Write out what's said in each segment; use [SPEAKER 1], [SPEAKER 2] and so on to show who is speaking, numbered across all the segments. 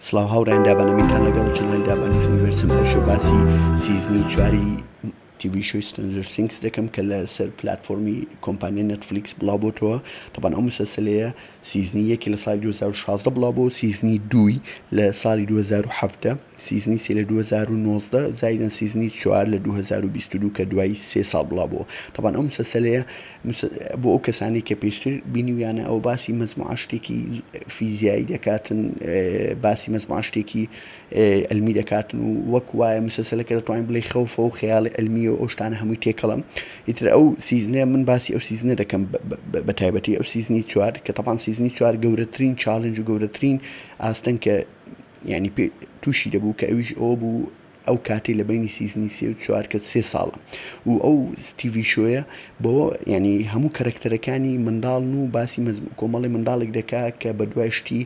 [SPEAKER 1] سڵاو هاوڕێن دابانەمینتان لەگەڵ چنای دابانی فیلمڤێرسم ئەوشە باسی سیزنی چواری تیڤی شۆی سترێنجەر ثینگز دەکەم کە لە سەر پلاتفۆرمی کۆمپانیای نەتفلیکس بڵاوبۆتەوە. طبعاً ئەو مسلسلەیە سیزنی یەکی لە ساڵی 2016 بڵاوبۆ، سیزنی دووی لە ساڵی 2007، سیزنی سێ لە 2019 زایدەن سیزنی چوار لە 2022 کە دوای سێ ساڵ بڵاوبۆ. طبعاً ئەو مسلسلەیە بۆ ئەو کەسانی کە پێشتر بینیویانە ئەو باسی مەزموعە شتێکی فیزیایی دەکاتن، باسی مەزموعە شتێکی ئەلمی دەکاتن و وەک وایە مسلسلەکە دەتوانین بڵێ خەوفە و خەیاڵی ئەلمی و ئەو شتانە هەمووی تێکەڵم. ئیتر ئەو سیزنە من باسی ئەو سیزنە دەکەم بە تایبەتی ئەو سیزنی چوار کە طبعاً سیزنی چوار گەورەترین چالنج و گەورەترین ئاستەن کە ینی تووشی دەبوو کە ئەویش ئەوە بوو ئەو کاتی لە بینی سیزنی سێ و چوار کە سێ ساڵە و ئەو تیڤی شۆیە بۆ ینی هەموو کەرەکتەرەکانی منداڵن و باسی کۆمەڵی منداڵێک دەکا کە بە دوای شتی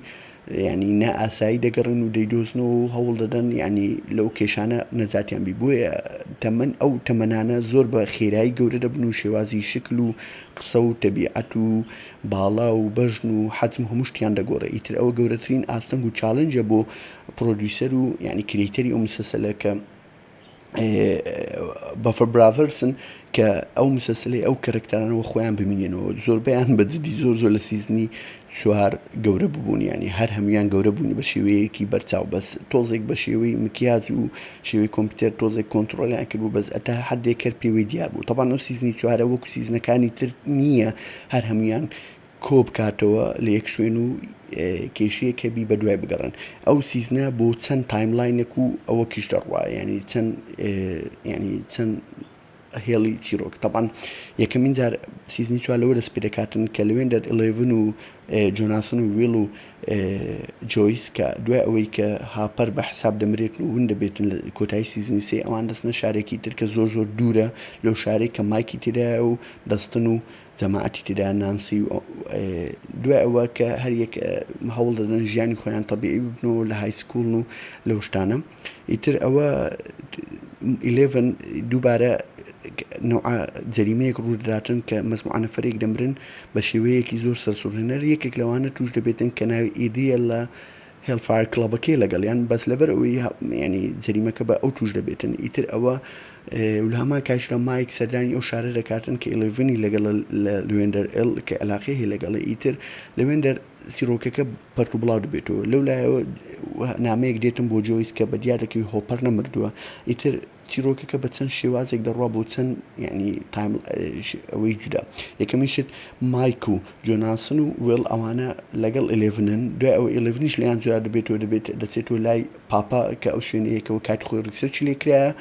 [SPEAKER 1] ینی نە ئاسایی دەگەڕن و دەیدۆزنەوە و هەوڵ دەدەن ینی لەو کێشانە نەجاتیان بی. بۆیە تەمەەن ئەو تەمەنانە زۆر بە خێرایی گەورە دەبن و شێوازی شکل و قسە و تەبیعەت و باڵا و بەژن و حەجم هەموو شتیان دەگۆڕێ. ئیتر ئەوە گەورەترین ئاستەنگ و چالنجە بۆ پرۆدیوسەر و ینی کریتەری ئەو مسلسلەکە بەفر براڤرسن کە ئەو مسلسلەی ئەو کەرەکتەرانەوە خۆیان ببینێنەوە. زۆربیان بەجددی زۆر لە سیزنی چوار گەورە ببوون، ینی هەر هەمویان گەورە بوونی بە شێوەیەکی بەرچاو، بەس تۆزێک بە شێوەی مکیاج و شێوەی کۆمپیوتەر تۆزێک کۆنتترۆلیان کردبوو، بەس ئەتا حدێک کرد پێوەی دیار بوو. طبعاً ئەو سیزنی چوارە وەکو سیزنەکانی تر نییە هەر هەمویان کۆ بکاتەوە لە یەک شوێن و کێشەیەکە بی بە دوای بگەڕن. ئەو سیزنە بۆ چەند تایملاینێک و ئەوە کیش دەڕوە، ینی چەند هێڵی چیرۆک. طبعاً یەکەمین جار سیزنی چوار لەوە دەست پێ دەکاتن کە لەوێندەر 11 و جۆناسن و ویل و جۆیس کە دوای ئەوەی کە هاپەر بە حساب دەمرێتن و ون دەبێتن لە کۆتایی سیزنی سێ، ئەوان دەستنە شارێکی تر کە زۆر دوورە لەو شارێک کە مایکی تێدایە و دەستن و جەماعەتی تێدا نانسی و دوای ئەوە کە هەر یەک هەوڵ دەدەن ژیانی خۆیان تەبیعی ببنەوە لە هایسکوڵن و لەو شتانە. ئیتر ئەوە 11 دووبارە نوع جەریمەیەک ڕوودەداتن کە مەزموعە نەفەرێک دەمرن بە شێوەیەکی زۆر سەرسوڕهێنەر. یەکێک لەوانە توش دەبێتن کە ناوی ئیدیە لە هێلفایر کڵەبەکەی لەگەڵیان، بەس لەبەر ئەوەی ینی جەریمەکە بە ئەو توش دەبێتن. ئیتر ئەوە لە هەمان کاتژدا مایک سەردانی ئەو شارە دەکاتن کە 11 لەگەڵ لە لوێندەر ئێل کە علاقەی هەیە لەگەڵی. ئیتر لەوێندەر چیرۆکەکە پەرت و بڵاو دەبێتەوە. لەو لایەوە نامەیەک دێتن بۆ جۆیس کە بە دیارەکەی هۆپەر نەمردووە. ئیتر چیرۆکەکە بە چەند شێوازێک دەڕوا بۆ چەند ینی تایم ئەوەی جودا. یەکەمیشت مایک و جۆناسن و وێڵ ئەوانە لەگەڵ 11 دوای ئەو 11 لیان جودا دەبێتەوە دەچێتەوە لای پاپا کە ئەو شوێنەیەکەوە کاتی خۆی ڕیسەرچی لێکرایە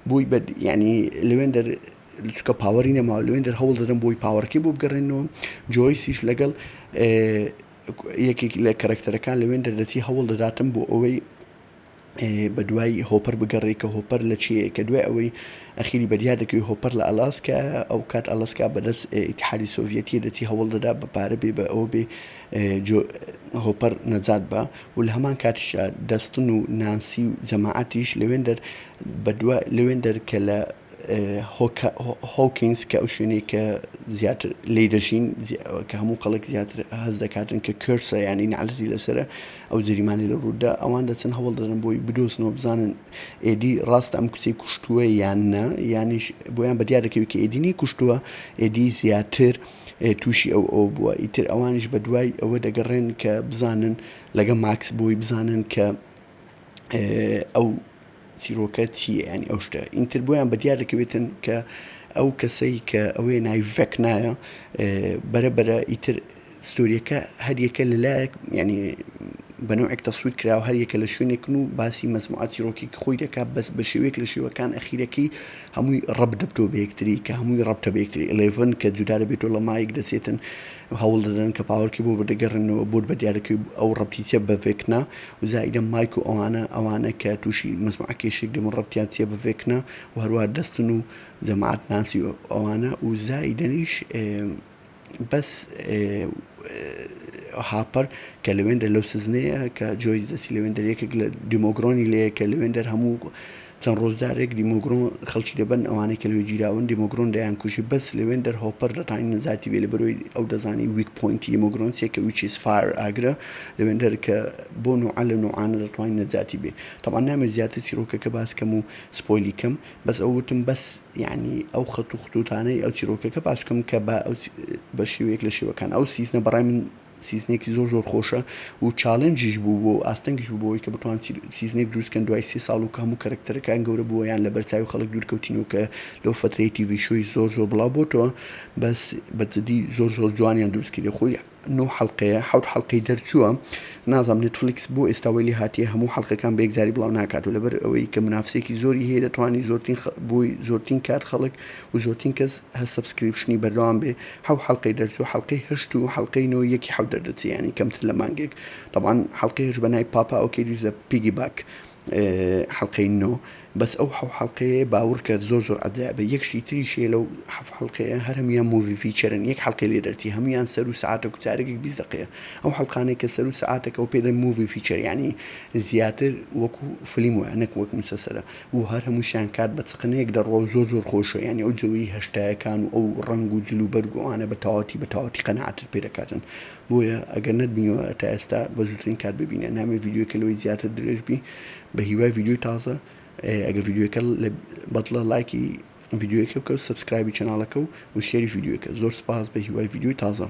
[SPEAKER 1] بۆی ینی لەوێندەر چکە پاوەری نەما لەوێندەر هەوڵ دەدەن بۆی پاوەڕەکەی بۆ بگەڕێنەوە. جۆیسیش لەگەڵ یەکێک لە کەرەکتەرەکان لەوێندەر دەچی هەوڵ دەداتن بۆ ئەوەی بە دوای هۆپەر بگەڕێ کە هۆپەر لە چیە، کە دوای ئەوەی ئەخیری بەدیار دەکەوی هۆپەر لە ئەلاسکا، ئەو کات ئەلاسکا بەدەست ئیتحادی سۆڤیەتی دەچی هەوڵ دەدا بە پارە بێ بە ئەوە بێ هۆپەر نەجات بە و لە هەمان کاتیشدا دەستن و نانسی و جەماعەتیش لەوێندەر کە لە هۆکینز کە ئەو شوێنەی کە زیاتر لی دەژین کە هەموو قەڵک زیاتر هەز دەکاتن کە کورسە ینی نعلەتی لەسرە ئەو جەریمانی لە ڕوودا، ئەوان دەچن هەوڵ دەدەن بۆی بدۆزنەوە بزانن ئێدی ڕاستە ئەم کچەی کوشتووە یان نە، یانیش بۆیان بەدیار دەکەوێت کە ئێدینی کوشتووە ئێدی زیاتر تووشی ئەو بووە. ئیتر ئەوانش بە دوای ئەوە دەگەڕێن کە بزانن لەگە ماکس بۆی بزانن کە ئەو چیرۆکە چیە، ینی ئەو شتە. ئینتر بۆیان بەدیار دەکەوێتن کە ئەو کەسەی کە ئەوەی ناوی ڤێک نایە بەرەبەرە. ئیتر ستۆریەکە هەریەکە لەلایەک ینی بەنەوەیەک تەسویر کراوە، هەریەکە لە شوێنێکن و باسی مەزموعە چیرۆکی خۆی دەکات، بەس بە شێوەیەک لە شێوەکان ئەخیرەکەی هەمووی ڕەب دەبتەوە بە یەکتری کە هەمووی ڕەبتە بە یەکتری. 11 کە جودا دەبێتەوە لە مایک دەچێتن هەوڵ دەدەن کە پاوەڕکی بۆ بەدەگەڕنەوە بۆ بە دیارەکەی ئەو ڕەبتیچە بە ڤێکنا و زائیدە مایک و ئەوانە کە تووشی مەزموعە کێشێک دەمە ڕەبتیان چیە بە ڤێکنا و هەروە دەستن و جەماعەت نانسی و ئەوانە و زائیدەنیش بەس هاپەر کە لەوێندەر لەو سزنەیە کە جۆیس دەسی لەوێندەر یەکێک لە دیمۆگرۆنی لەیە کە لەوێندەر هەموو چەند ڕۆژدارێک دیمۆگرۆن خەڵکی دەبن ئەوانەی کە لێ گیراون دیمۆگرۆن دەیان کوژی بەس لەوێن دەرهۆپەر دەتانی نەزاتی بێ لە بەرۆی ئەو دەزانی ویک پوینتی دیمۆگرۆنسێک کە ویچیز فایر ئاگرە لەوێن دەرکە بۆ نوعا لە نوعانە دەتوانین نەجاتی بێ طبعا نامێت زیاتر چیرۆکەکە باسکەم و سپۆیلی کەم بەس ئەو وتم بەس یعنی ئەو خەت و خطوتانەی ئەو چیرۆکەکە باسکەم کە بە شێوەیەک لە شێوەکان ئەو سیزنە بەڕای من سیزنێکی زۆر خۆشە و چاالنجیش بوو بۆ ئاستەنگش بووەوەی کە بتوان سیزنێک دروستکەن دوای 3 ساڵ و هەموو کەرەکتەرەکان گەورە بووە یان لە بەرچاوی خەڵک دوورکەوتین و کە لەو فترەی تیڤی شۆی زۆر بڵاو بۆتەوە بەس بەجددی زۆر جوانیان دروستکردی خۆی 9 حلقەیە 7 حلقەی دەرچووە نازام نتفلیکس بۆ ئێستاوەی هاتیە هەموو حلقەکان بە یەکجاری بڵاو ناکات و لەبەر ئەوەی کە منافسێکی زۆری هەیە دەتوانانی بۆی زۆرترین کات خەڵک و زۆرترین کەس هە سبسکریپشنی بەردەوام بێ حەو حلقەی دەرچوو حلقەی هەشت و حلقەی نەوە یەکی حەوت دەردەچێ ینی کەمتر لە مانگێک طبعا حلقەیەش بەنای پاپا ئۆکەی دیزە پیگی باک حلقەی نۆ بەس ئەو حلقەیە باور کرد زۆر ئەجایبە یەکشتی تریشێ لەو حلقەیە هەر هەمویان موڤی فیچەرن یەک حلقەی لێ دەرچی هەمویان سەر و سعاتە کوتارێکی 20 دقەیە ئەو حلقانێک کە سەر و سعاتەکە و پێدە موڤی فیچەر ینی زیاتر وەکو فیلم وە نەک وەک مسەسەرە و هەر هەمووشیان کات بە چقنەیەک دەڕۆ زۆر خۆشە ینی ئەو جوی هەشتایەکان و ئەو ڕنگ و جلو بەرگوانە بە تەواتی قەنەعەتت پێ دەکاتن بۆیە ئەگەر نەتبینیەوە تا ئێستا بە زووترین کات ببینە نامێ ڤیدیۆکە لەوەی زیاتر درێژبی بە هیوای ڤیدیۆی تازە ئەگەر ڤیدیۆەکە بەدڵە لایکی ڤیدیۆەکە بکە و سبسکرایبی چەناڵەکە و شێری ڤیدیۆەکە زۆر سپاس بە هیوای ڤیدیۆی تازە